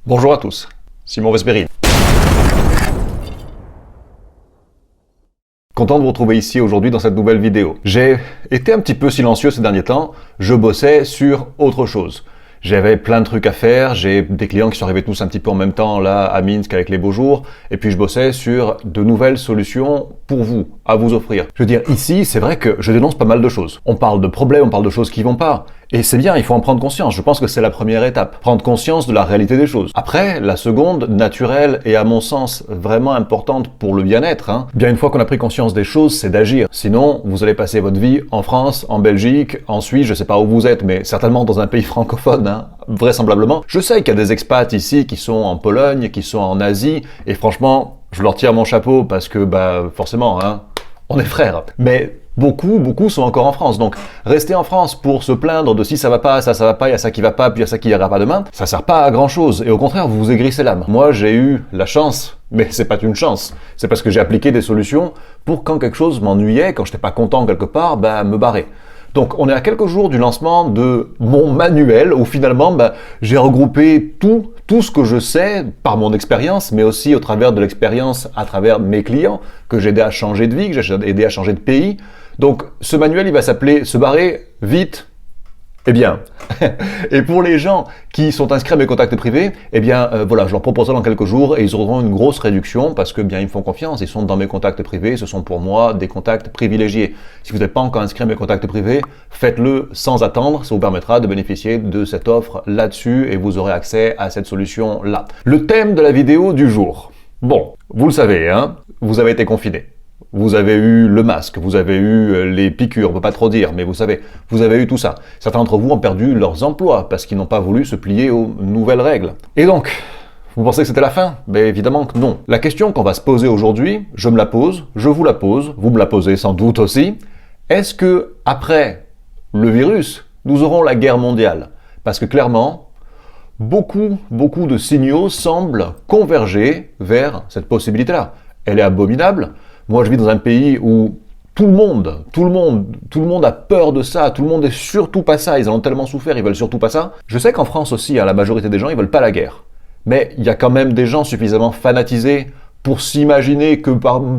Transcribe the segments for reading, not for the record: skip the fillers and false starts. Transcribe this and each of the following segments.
Bonjour à tous, Simon Vesperi. Content de vous retrouver ici aujourd'hui dans cette nouvelle vidéo. J'ai été un petit peu silencieux ces derniers temps, je bossais sur autre chose. J'avais plein de trucs à faire, j'ai des clients qui sont arrivés tous un petit peu en même temps là à Minsk avec les beaux jours, et puis je bossais sur de nouvelles solutions pour vous, à vous offrir. Je veux dire, ici, c'est vrai que je dénonce pas mal de choses. On parle de problèmes, on parle de choses qui vont pas. Et c'est bien, il faut en prendre conscience. Je pense que c'est la première étape. Prendre conscience de la réalité des choses. Après, la seconde, naturelle et à mon sens vraiment importante pour le bien-être, bien une fois qu'on a pris conscience des choses, c'est d'agir. Sinon, vous allez passer votre vie en France, en Belgique, en Suisse, je sais pas où vous êtes, mais certainement dans un pays francophone, vraisemblablement. Je sais qu'il y a des expats ici qui sont en Pologne, qui sont en Asie, et franchement, je leur tire mon chapeau parce que, forcément, on est frères. Mais beaucoup sont encore en France. Donc, rester en France pour se plaindre de si ça va pas, ça va pas, il y a ça qui va pas, puis il y a ça qui ira pas demain, ça sert pas à grand chose. Et au contraire, vous vous aigrissez l'âme. Moi, j'ai eu la chance, mais c'est pas une chance. C'est parce que j'ai appliqué des solutions pour quand quelque chose m'ennuyait, quand j'étais pas content quelque part, me barrer. Donc, on est à quelques jours du lancement de mon manuel où finalement, j'ai regroupé tout ce que je sais par mon expérience, mais aussi au travers de l'expérience à travers mes clients que j'ai aidé à changer de vie, que j'ai aidé à changer de pays. Donc, ce manuel, il va s'appeler « Se barrer vite et bien ». Et pour les gens qui sont inscrits à mes contacts privés, je leur proposerai dans quelques jours et ils auront une grosse réduction parce que ils me font confiance, ils sont dans mes contacts privés, ce sont pour moi des contacts privilégiés. Si vous n'êtes pas encore inscrit à mes contacts privés, faites-le sans attendre, ça vous permettra de bénéficier de cette offre là-dessus et vous aurez accès à cette solution-là. Le thème de la vidéo du jour. Bon, vous le savez, vous avez été confinés. Vous avez eu le masque, vous avez eu les piqûres, on peut pas trop dire, mais vous savez, vous avez eu tout ça. Certains d'entre vous ont perdu leurs emplois parce qu'ils n'ont pas voulu se plier aux nouvelles règles. Et donc, vous pensez que c'était la fin? Évidemment que non. La question qu'on va se poser aujourd'hui, je me la pose, je vous la pose, vous me la posez sans doute aussi. Est-ce que, après le virus, nous aurons la guerre mondiale? Parce que clairement, beaucoup de signaux semblent converger vers cette possibilité-là. Elle est abominable. Moi, je vis dans un pays où tout le monde a peur de ça, tout le monde est surtout pas ça, ils en ont tellement souffert, ils veulent surtout pas ça. Je sais qu'en France aussi, la majorité des gens, ils veulent pas la guerre. Mais il y a quand même des gens suffisamment fanatisés pour s'imaginer que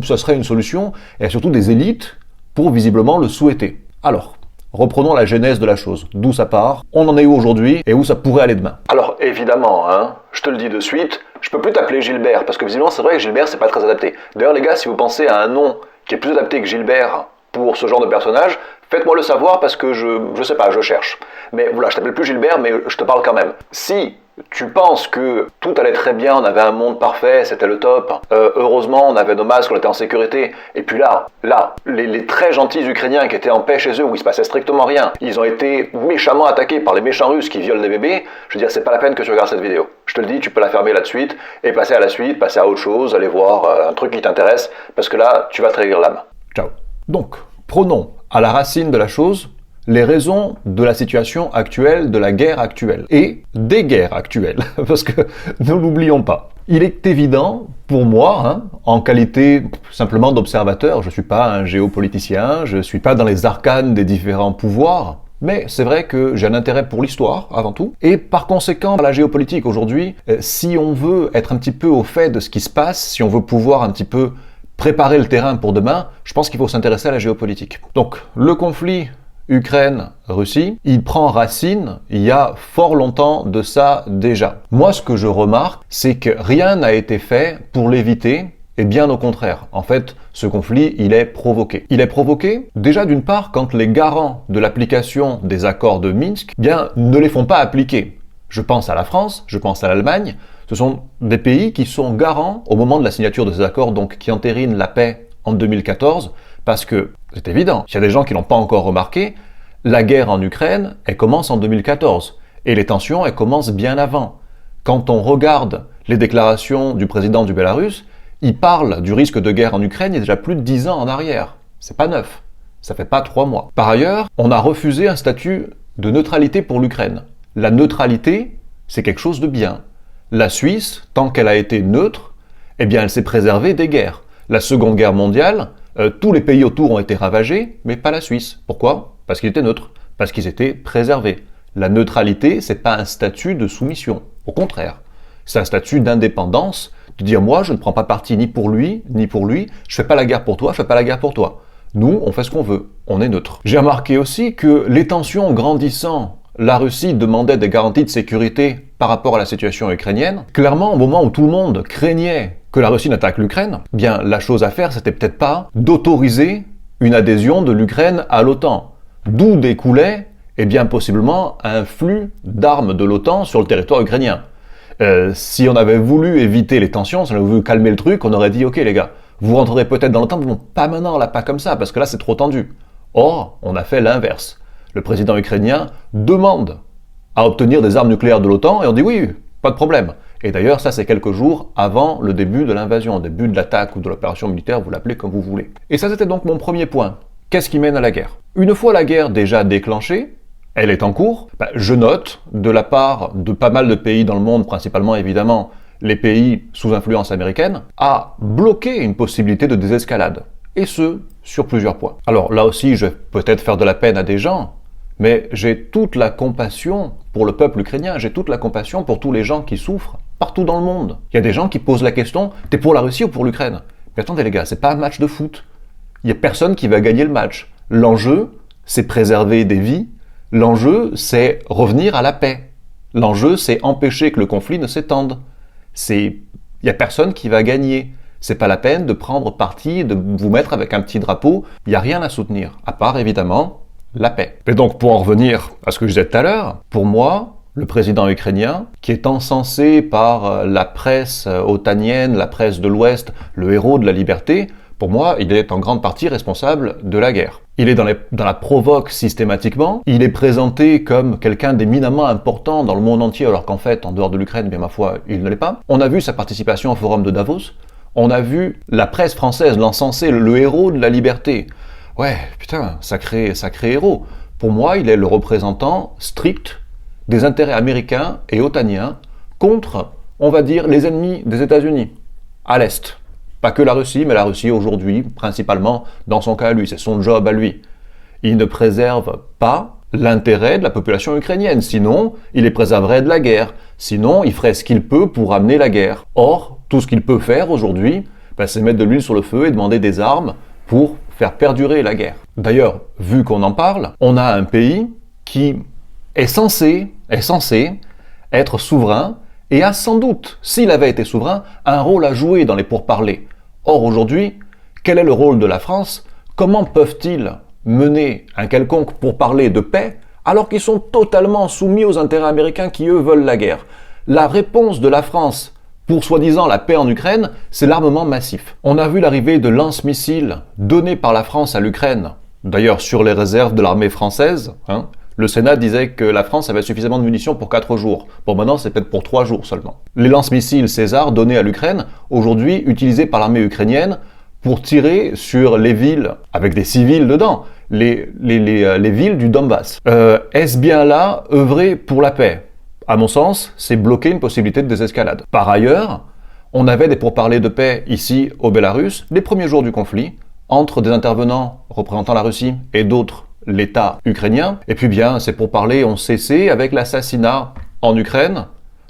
ça serait une solution, et surtout des élites pour visiblement le souhaiter. Alors, reprenons la genèse de la chose, d'où ça part, on en est où aujourd'hui, et où ça pourrait aller demain. Alors, évidemment, je te le dis de suite, je peux plus t'appeler Gilbert, parce que visiblement c'est vrai que Gilbert c'est pas très adapté. D'ailleurs les gars, si vous pensez à un nom qui est plus adapté que Gilbert pour ce genre de personnage, faites-moi le savoir parce que je sais pas, je cherche. Mais voilà, je t'appelle plus Gilbert, mais je te parle quand même. Si tu penses que tout allait très bien, on avait un monde parfait, c'était le top, heureusement on avait nos masques, on était en sécurité, et puis là, les très gentils Ukrainiens qui étaient en paix chez eux, où il se passait strictement rien, ils ont été méchamment attaqués par les méchants Russes qui violent des bébés, je veux dire, c'est pas la peine que tu regardes cette vidéo. Je te le dis, tu peux la fermer là de suite, et passer à la suite, passer à autre chose, aller voir un truc qui t'intéresse, parce que là, tu vas te régler l'âme. Ciao. Donc, prenons à la racine de la chose les raisons de la situation actuelle, de la guerre actuelle, et des guerres actuelles, parce que ne l'oublions pas. Il est évident, pour moi, en qualité simplement d'observateur, je ne suis pas un géopoliticien, je ne suis pas dans les arcanes des différents pouvoirs, mais c'est vrai que j'ai un intérêt pour l'histoire, avant tout, et par conséquent, la géopolitique aujourd'hui, si on veut être un petit peu au fait de ce qui se passe, si on veut pouvoir un petit peu préparer le terrain pour demain, je pense qu'il faut s'intéresser à la géopolitique. Donc, le conflit Ukraine-Russie, il prend racine il y a fort longtemps de ça déjà. Moi, ce que je remarque, c'est que rien n'a été fait pour l'éviter, et bien au contraire. En fait, ce conflit, il est provoqué. Il est provoqué, déjà d'une part, quand les garants de l'application des accords de Minsk, ne les font pas appliquer. Je pense à la France, je pense à l'Allemagne, ce sont des pays qui sont garants au moment de la signature de ces accords, donc qui entérinent la paix en 2014, parce que, c'est évident, il y a des gens qui l'ont pas encore remarqué, la guerre en Ukraine, elle commence en 2014. Et les tensions, elles commencent bien avant. Quand on regarde les déclarations du président du Bélarus, il parle du risque de guerre en Ukraine il y a déjà plus de 10 ans en arrière. C'est pas neuf. Ça fait pas 3 mois. Par ailleurs, on a refusé un statut de neutralité pour l'Ukraine. La neutralité, c'est quelque chose de bien. La Suisse, tant qu'elle a été neutre, elle s'est préservée des guerres. La Seconde Guerre mondiale, tous les pays autour ont été ravagés, mais pas la Suisse. Pourquoi? Parce qu'ils étaient neutres, parce qu'ils étaient préservés. La neutralité, c'est pas un statut de soumission. Au contraire, C'est un statut d'indépendance, de dire moi je ne prends pas parti ni pour lui, je fais pas la guerre pour toi, je fais pas la guerre pour toi. Nous, on fait ce qu'on veut, on est neutre. J'ai remarqué aussi que les tensions grandissant, la Russie demandait des garanties de sécurité par rapport à la situation ukrainienne. Clairement, au moment où tout le monde craignait que la Russie n'attaque l'Ukraine, bien la chose à faire, c'était peut-être pas d'autoriser une adhésion de l'Ukraine à l'OTAN. D'où découlait, bien possiblement, un flux d'armes de l'OTAN sur le territoire ukrainien. Si on avait voulu éviter les tensions, si on avait voulu calmer le truc, on aurait dit « Ok les gars, vous rentrerez peut-être dans l'OTAN, mais bon, pas maintenant, là, pas comme ça, parce que là c'est trop tendu. » Or, on a fait l'inverse. Le président ukrainien demande à obtenir des armes nucléaires de l'OTAN, et on dit « Oui, pas de problème. » Et d'ailleurs, ça c'est quelques jours avant le début de l'invasion, début de l'attaque ou de l'opération militaire, vous l'appelez comme vous voulez. Et ça c'était donc mon premier point. Qu'est-ce qui mène à la guerre? Une fois la guerre déjà déclenchée, elle est en cours, je note de la part de pas mal de pays dans le monde, principalement évidemment les pays sous influence américaine, à bloquer une possibilité de désescalade. Et ce, sur plusieurs points. Alors là aussi, je vais peut-être faire de la peine à des gens, mais j'ai toute la compassion pour le peuple ukrainien, j'ai toute la compassion pour tous les gens qui souffrent partout dans le monde. Il y a des gens qui posent la question, t'es pour la Russie ou pour l'Ukraine? Mais attendez les gars, c'est pas un match de foot. Il y a personne qui va gagner le match. L'enjeu, c'est préserver des vies. L'enjeu, c'est revenir à la paix. L'enjeu, c'est empêcher que le conflit ne s'étende. Il y a personne qui va gagner. C'est pas la peine de prendre parti, de vous mettre avec un petit drapeau. Il y a rien à soutenir, à part évidemment la paix. Et donc, pour en revenir à ce que je disais tout à l'heure, pour moi, le président ukrainien, qui est encensé par la presse otanienne, la presse de l'Ouest, le héros de la liberté, pour moi, il est en grande partie responsable de la guerre. Il est dans la provoque systématiquement, il est présenté comme quelqu'un d'éminemment important dans le monde entier, alors qu'en fait, en dehors de l'Ukraine, bien ma foi, il ne l'est pas. On a vu sa participation au forum de Davos, on a vu la presse française l'encenser, le héros de la liberté. Ouais, putain, sacré héros. Pour moi, il est le représentant strict des intérêts américains et otaniens contre, on va dire, les ennemis des États-Unis, à l'Est. Pas que la Russie, mais la Russie aujourd'hui, principalement, dans son cas à lui, c'est son job à lui. Il ne préserve pas l'intérêt de la population ukrainienne, sinon il les préserverait de la guerre, sinon il ferait ce qu'il peut pour amener la guerre. Or, tout ce qu'il peut faire aujourd'hui, c'est mettre de l'huile sur le feu et demander des armes pour faire perdurer la guerre. D'ailleurs, vu qu'on en parle, on a un pays qui est censé être souverain, et a sans doute, s'il avait été souverain, un rôle à jouer dans les pourparlers. Or aujourd'hui, quel est le rôle de la France? Comment peuvent-ils mener un quelconque pourparler de paix alors qu'ils sont totalement soumis aux intérêts américains qui, eux, veulent la guerre? La réponse de la France pour soi-disant la paix en Ukraine, c'est l'armement massif. On a vu l'arrivée de lance-missiles donnés par la France à l'Ukraine, d'ailleurs sur les réserves de l'armée française, Le Sénat disait que la France avait suffisamment de munitions pour 4 jours. Bon, maintenant, c'est peut-être pour 3 jours seulement. Les lance-missiles César donnés à l'Ukraine, aujourd'hui utilisés par l'armée ukrainienne pour tirer sur les villes, avec des civils dedans, les villes du Donbass. Est-ce bien là œuvrer pour la paix? À mon sens, c'est bloquer une possibilité de désescalade. Par ailleurs, on avait des pourparlers de paix ici au Bélarus, les premiers jours du conflit, entre des intervenants représentant la Russie et d'autres l'État ukrainien, et puis bien, ces pourparlers ont cessé avec l'assassinat en Ukraine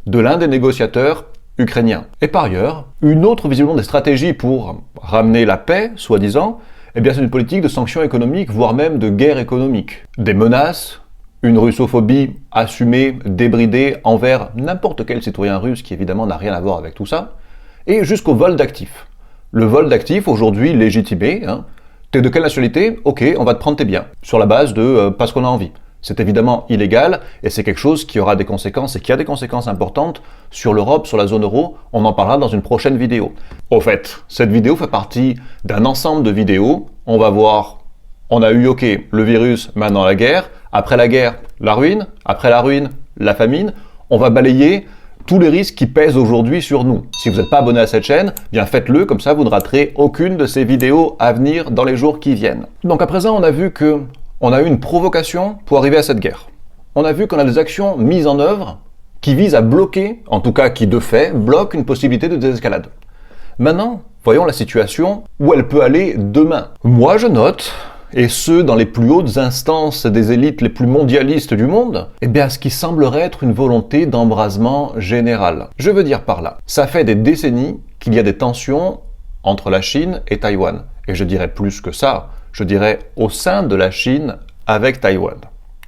de l'un des négociateurs ukrainiens. Et par ailleurs, une autre visiblement des stratégies pour ramener la paix, soi-disant, c'est une politique de sanctions économiques, voire même de guerre économique. Des menaces, une russophobie assumée, débridée envers n'importe quel citoyen russe qui évidemment n'a rien à voir avec tout ça, et jusqu'au vol d'actifs. Le vol d'actifs, aujourd'hui légitimé, t'es de quelle nationalité? Ok, on va te prendre tes biens, sur la base de parce qu'on a envie. C'est évidemment illégal, et c'est quelque chose qui aura des conséquences, et qui a des conséquences importantes sur l'Europe, sur la zone euro. On en parlera dans une prochaine vidéo. Au fait, cette vidéo fait partie d'un ensemble de vidéos. On va voir, on a eu, ok, le virus, maintenant la guerre. Après la guerre, la ruine. Après la ruine, la famine. On va balayer tous les risques qui pèsent aujourd'hui sur nous. Si vous n'êtes pas abonné à cette chaîne, bien faites-le, comme ça vous ne raterez aucune de ces vidéos à venir dans les jours qui viennent. Donc à présent, on a vu que on a eu une provocation pour arriver à cette guerre. On a vu qu'on a des actions mises en œuvre qui visent à bloquer, en tout cas qui de fait, bloquent une possibilité de désescalade. Maintenant, voyons la situation où elle peut aller demain. Moi je note et ce, dans les plus hautes instances des élites les plus mondialistes du monde, eh bien, ce qui semblerait être une volonté d'embrasement général. Je veux dire par là, ça fait des décennies qu'il y a des tensions entre la Chine et Taïwan. Et je dirais plus que ça, je dirais au sein de la Chine avec Taïwan.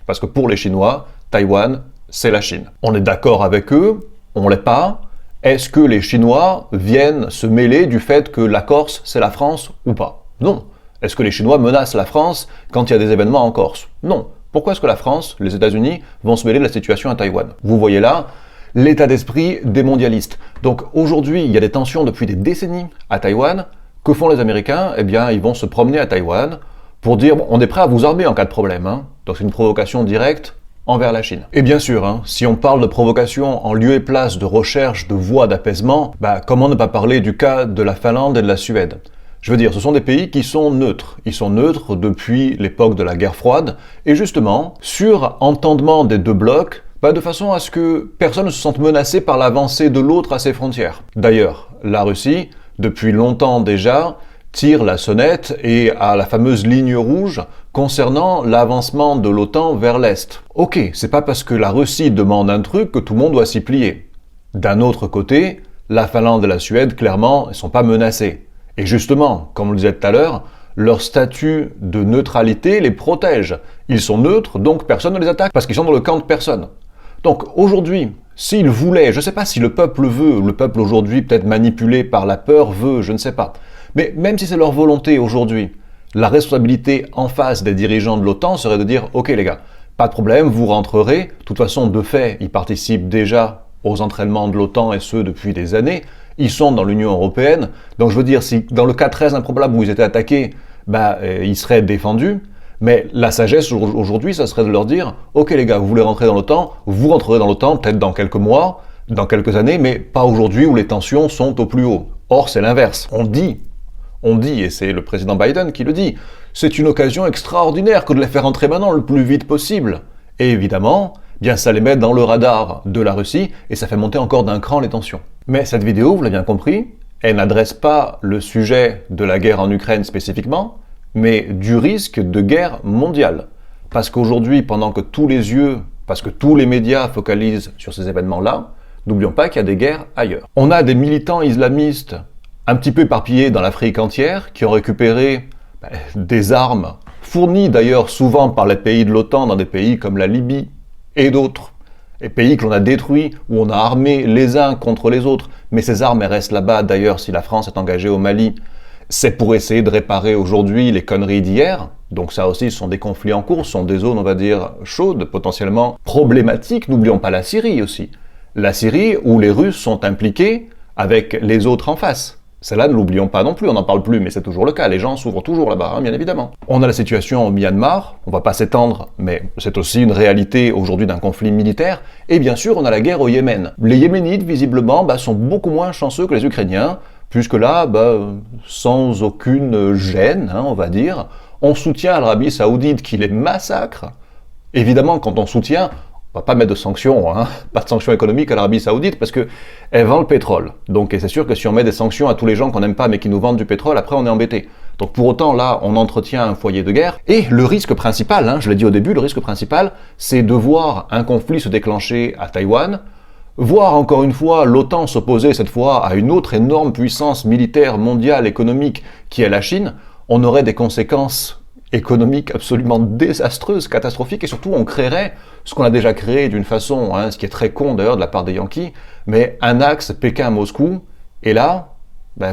Parce que pour les Chinois, Taïwan, c'est la Chine. On est d'accord avec eux, on l'est pas. Est-ce que les Chinois viennent se mêler du fait que la Corse, c'est la France ou pas? Non. Est-ce que les Chinois menacent la France quand il y a des événements en Corse? Non. Pourquoi est-ce que la France, les États-Unis, vont se mêler de la situation à Taïwan? Vous voyez là l'état d'esprit des mondialistes. Donc aujourd'hui, il y a des tensions depuis des décennies à Taïwan. Que font les Américains? Eh bien, ils vont se promener à Taïwan pour dire bon, on est prêt à vous armer en cas de problème. Donc c'est une provocation directe envers la Chine. Et bien sûr, si on parle de provocation en lieu et place de recherche de voies d'apaisement, comment ne pas parler du cas de la Finlande et de la Suède? Je veux dire, ce sont des pays qui sont neutres. Ils sont neutres depuis l'époque de la guerre froide, et justement, sur entendement des deux blocs, de façon à ce que personne ne se sente menacé par l'avancée de l'autre à ses frontières. D'ailleurs, la Russie, depuis longtemps déjà, tire la sonnette et a la fameuse ligne rouge concernant l'avancement de l'OTAN vers l'Est. Ok, c'est pas parce que la Russie demande un truc que tout le monde doit s'y plier. D'un autre côté, la Finlande et la Suède, clairement, ne sont pas menacées. Et justement, comme on le disait tout à l'heure, leur statut de neutralité les protège. Ils sont neutres, donc personne ne les attaque, parce qu'ils sont dans le camp de personne. Donc aujourd'hui, s'ils voulaient, je ne sais pas si le peuple veut, le peuple aujourd'hui peut-être manipulé par la peur veut, je ne sais pas, mais même si c'est leur volonté aujourd'hui, la responsabilité en face des dirigeants de l'OTAN serait de dire « Ok les gars, pas de problème, vous rentrerez. » De toute façon, de fait, ils participent déjà aux entraînements de l'OTAN et ce depuis des années. Ils sont dans l'Union européenne. Donc je veux dire, si dans le cas très improbable où ils étaient attaqués, ils seraient défendus. Mais la sagesse aujourd'hui, ça serait de leur dire « Ok les gars, vous voulez rentrer dans l'OTAN, vous rentrerez dans l'OTAN peut-être dans quelques mois, dans quelques années, mais pas aujourd'hui où les tensions sont au plus haut. » Or, c'est l'inverse. On dit, et c'est le président Biden qui le dit, c'est une occasion extraordinaire que de les faire entrer maintenant le plus vite possible. Et évidemment, ça les met dans le radar de la Russie et ça fait monter encore d'un cran les tensions. Mais cette vidéo, vous l'avez bien compris, elle n'adresse pas le sujet de la guerre en Ukraine spécifiquement, mais du risque de guerre mondiale. Parce qu'aujourd'hui, pendant que tous les médias focalisent sur ces événements-là, n'oublions pas qu'il y a des guerres ailleurs. On a des militants islamistes un petit peu éparpillés dans l'Afrique entière, qui ont récupéré des armes, fournies d'ailleurs souvent par les pays de l'OTAN dans des pays comme la Libye et d'autres, et pays que l'on a détruits, où on a armé les uns contre les autres, mais ces armes elles restent là-bas. D'ailleurs, si la France est engagée au Mali, c'est pour essayer de réparer aujourd'hui les conneries d'hier. Donc ça aussi, ce sont des conflits en cours, ce sont des zones, on va dire, chaudes, potentiellement problématiques. N'oublions pas la Syrie aussi. La Syrie où les Russes sont impliqués avec les autres en face. Celle-là, ne l'oublions pas non plus, on n'en parle plus, mais c'est toujours le cas, les gens s'ouvrent toujours là-bas, bien évidemment. On a la situation au Myanmar, on va pas s'étendre, mais c'est aussi une réalité aujourd'hui d'un conflit militaire, et bien sûr, on a la guerre au Yémen. Les Yéménites, visiblement, sont beaucoup moins chanceux que les Ukrainiens, puisque là, sans aucune gêne, on va dire, on soutient l'Arabie Saoudite qui les massacre. Évidemment, quand on soutient, on va pas mettre de sanctions, pas de sanctions économiques à l'Arabie Saoudite parce que elle vend le pétrole. Donc c'est sûr que si on met des sanctions à tous les gens qu'on n'aime pas mais qui nous vendent du pétrole, après on est embêté. Donc pour autant là, on entretient un foyer de guerre. Et le risque principal, je l'ai dit au début, le risque principal, c'est de voir un conflit se déclencher à Taïwan, voir encore une fois l'OTAN s'opposer cette fois à une autre énorme puissance militaire mondiale économique qui est la Chine. On aurait des conséquences économique absolument désastreuse, catastrophique, et surtout on créerait ce qu'on a déjà créé d'une façon, ce qui est très con d'ailleurs de la part des Yankees, mais un axe Pékin-Moscou, et là,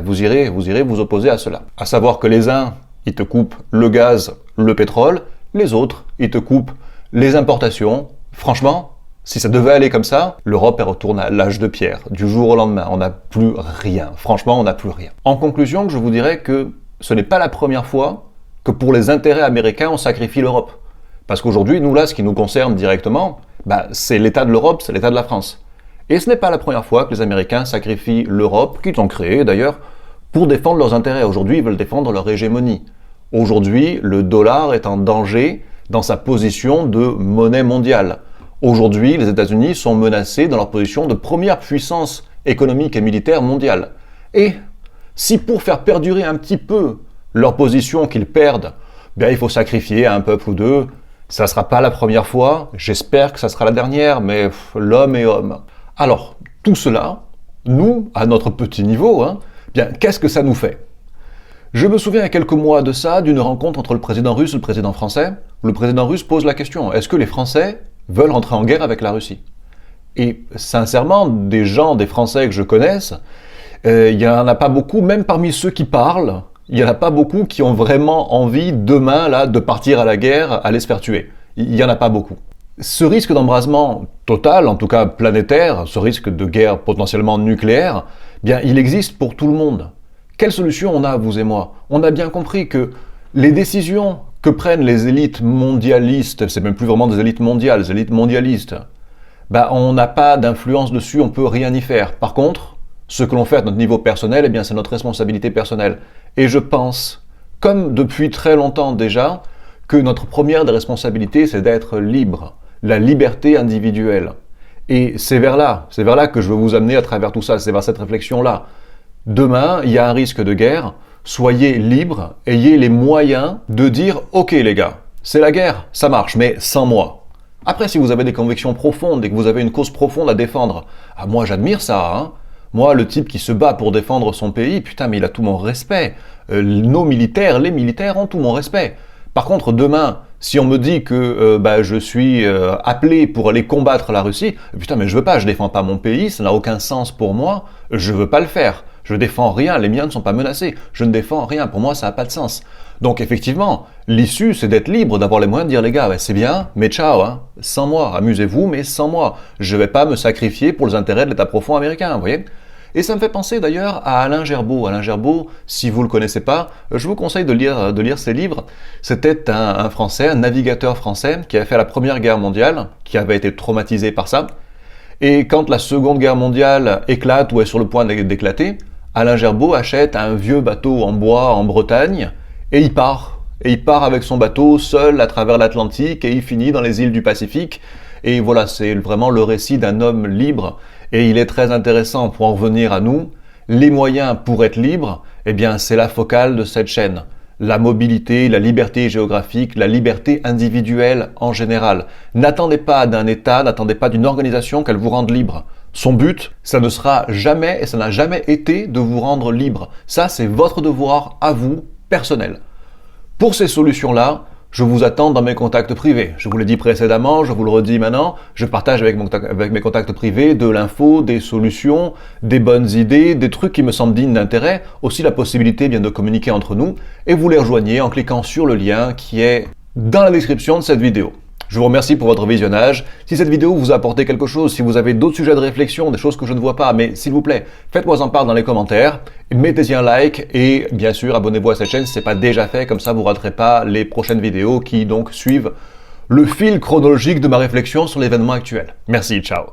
vous irez vous opposer à cela. À savoir que les uns, ils te coupent le gaz, le pétrole, les autres, ils te coupent les importations. Franchement, si ça devait aller comme ça, l'Europe elle retourne à l'âge de pierre, du jour au lendemain, on n'a plus rien. Franchement, on n'a plus rien. En conclusion, je vous dirais que ce n'est pas la première fois que pour les intérêts américains, on sacrifie l'Europe. Parce qu'aujourd'hui, nous là, ce qui nous concerne directement, c'est l'état de l'Europe, c'est l'état de la France. Et ce n'est pas la première fois que les Américains sacrifient l'Europe, qu'ils ont créée d'ailleurs, pour défendre leurs intérêts. Aujourd'hui, ils veulent défendre leur hégémonie. Aujourd'hui, le dollar est en danger dans sa position de monnaie mondiale. Aujourd'hui, les États-Unis sont menacés dans leur position de première puissance économique et militaire mondiale. Et si pour faire perdurer un petit peu leur position qu'ils perdent bien il faut sacrifier un peuple ou deux. Ça ne sera pas la première fois, j'espère que ça sera la dernière, mais l'homme est homme. Alors, tout cela, nous, à notre petit niveau, bien, qu'est-ce que ça nous fait? Je me souviens il y a quelques mois de ça, d'une rencontre entre le président russe et le président français, où le président russe pose la question, est-ce que les Français veulent entrer en guerre avec la Russie? Et sincèrement, des gens, des Français que je connaisse, il n'y en a pas beaucoup, même parmi ceux qui parlent, il n'y en a pas beaucoup qui ont vraiment envie demain là, de partir à la guerre, aller se faire tuer. Il n'y en a pas beaucoup. Ce risque d'embrasement total, en tout cas planétaire, ce risque de guerre potentiellement nucléaire, bien, il existe pour tout le monde. Quelle solution on a, vous et moi? On a bien compris que les décisions que prennent les élites mondialistes, c'est même plus vraiment des élites mondiales, les élites mondialistes, ben, on n'a pas d'influence dessus, on peut rien y faire. Par contre, ce que l'on fait à notre niveau personnel, eh bien, c'est notre responsabilité personnelle. Et je pense, comme depuis très longtemps déjà, que notre première des responsabilités, c'est d'être libre, la liberté individuelle. Et c'est vers là que je veux vous amener à travers tout ça, c'est vers cette réflexion-là. Demain, il y a un risque de guerre, soyez libres, ayez les moyens de dire « Ok les gars, c'est la guerre, ça marche, mais sans moi ». Après, si vous avez des convictions profondes et que vous avez une cause profonde à défendre, ah, moi j'admire ça, Moi, le type qui se bat pour défendre son pays, putain, mais il a tout mon respect. Nos militaires, les militaires ont tout mon respect. Par contre, demain, si on me dit que je suis appelé pour aller combattre la Russie, putain, mais je veux pas, je défends pas mon pays, ça n'a aucun sens pour moi, je veux pas le faire. Je défends rien, les miens ne sont pas menacés. Je ne défends rien, pour moi ça n'a pas de sens. Donc effectivement, l'issue c'est d'être libre, d'avoir les moyens de dire les gars, c'est bien, mais ciao, sans moi, amusez-vous, mais sans moi. Je ne vais pas me sacrifier pour les intérêts de l'État profond américain, vous voyez? Et ça me fait penser d'ailleurs à Alain Gerbaud. Alain Gerbaud, si vous ne le connaissez pas, je vous conseille de lire ses livres. C'était un Français, un navigateur français qui avait fait la Première Guerre mondiale, qui avait été traumatisé par ça. Et quand la Seconde Guerre mondiale éclate ou est sur le point d'éclater, Alain Gerbaud achète un vieux bateau en bois en Bretagne et il part. Et il part avec son bateau seul à travers l'Atlantique et il finit dans les îles du Pacifique. Et voilà, c'est vraiment le récit d'un homme libre. Et il est très intéressant pour en revenir à nous. Les moyens pour être libre, eh bien, c'est la focale de cette chaîne. La mobilité, la liberté géographique, la liberté individuelle en général. N'attendez pas d'un État, n'attendez pas d'une organisation qu'elle vous rende libre. Son but, ça ne sera jamais et ça n'a jamais été de vous rendre libre. Ça, c'est votre devoir à vous, personnel. Pour ces solutions-là, je vous attends dans mes contacts privés. Je vous l'ai dit précédemment, je vous le redis maintenant, je partage avec mes contacts privés de l'info, des solutions, des bonnes idées, des trucs qui me semblent dignes d'intérêt, aussi la possibilité bien de communiquer entre nous, et vous les rejoignez en cliquant sur le lien qui est dans la description de cette vidéo. Je vous remercie pour votre visionnage. Si cette vidéo vous a apporté quelque chose, si vous avez d'autres sujets de réflexion, des choses que je ne vois pas, mais s'il vous plaît, faites-moi en part dans les commentaires, mettez-y un like et bien sûr abonnez-vous à cette chaîne si ce n'est pas déjà fait, comme ça vous ne raterez pas les prochaines vidéos qui donc suivent le fil chronologique de ma réflexion sur l'événement actuel. Merci, ciao.